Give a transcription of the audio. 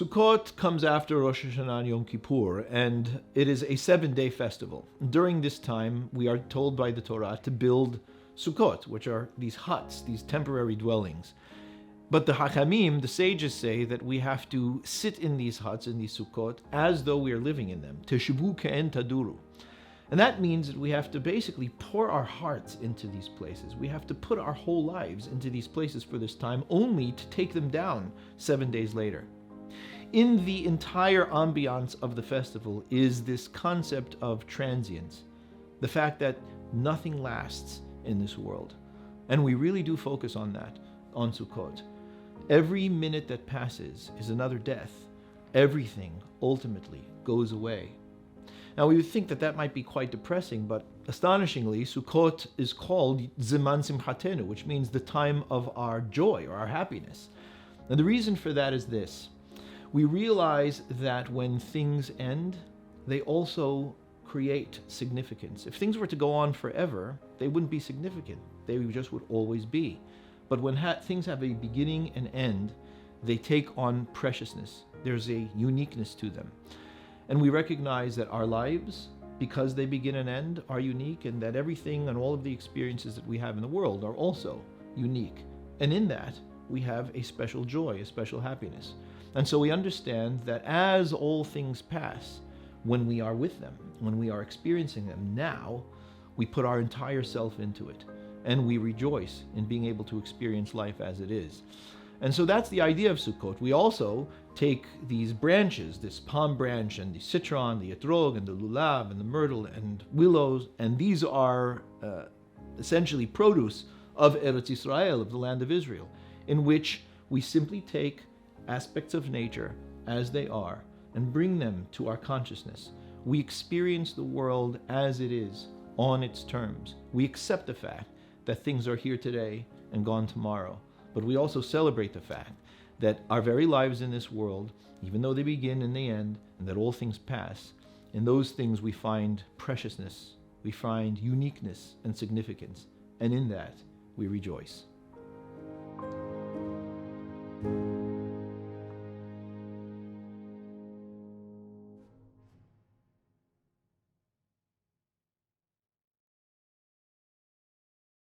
Sukkot comes after Rosh Hashanah and Yom Kippur, and it is a 7-day festival. During this time, we are told by the Torah to build Sukkot, which are these huts, these temporary dwellings. But the Hachamim, the sages, say that we have to sit in these huts, in these Sukkot, as though we are living in them. Teshuvu ke'en taduru. And that means that we have to basically pour our hearts into these places. We have to put our whole lives into these places for this time, only to take them down 7 days later. In the entire ambiance of the festival is this concept of transience, the fact that nothing lasts in this world. And we really do focus on that, on Sukkot. Every minute that passes is another death. Everything ultimately goes away. Now we would think that that might be quite depressing, but astonishingly, Sukkot is called Ziman Simchatenu, which means the time of our joy or our happiness. And the reason for that is this. We realize that when things end, they also create significance. If things were to go on forever, they wouldn't be significant. They just would always be. But when things have a beginning and end, they take on preciousness. There's a uniqueness to them. And we recognize that our lives, because they begin and end, are unique, and that everything and all of the experiences that we have in the world are also unique. And in that, we have a special joy, a special happiness. And so we understand that as all things pass, when we are with them, when we are experiencing them now, we put our entire self into it. And we rejoice in being able to experience life as it is. And so that's the idea of Sukkot. We also take these branches, this palm branch and the citron, the etrog and the lulav and the myrtle and willows, and these are essentially produce of Eretz Yisrael, of the land of Israel, in which we simply take aspects of nature as they are and bring them to our consciousness. We experience the world as it is, on its terms. We accept the fact that things are here today and gone tomorrow. But we also celebrate the fact that our very lives in this world, even though they begin and they end, and that all things pass, in those things we find preciousness, we find uniqueness and significance, and in that we rejoice.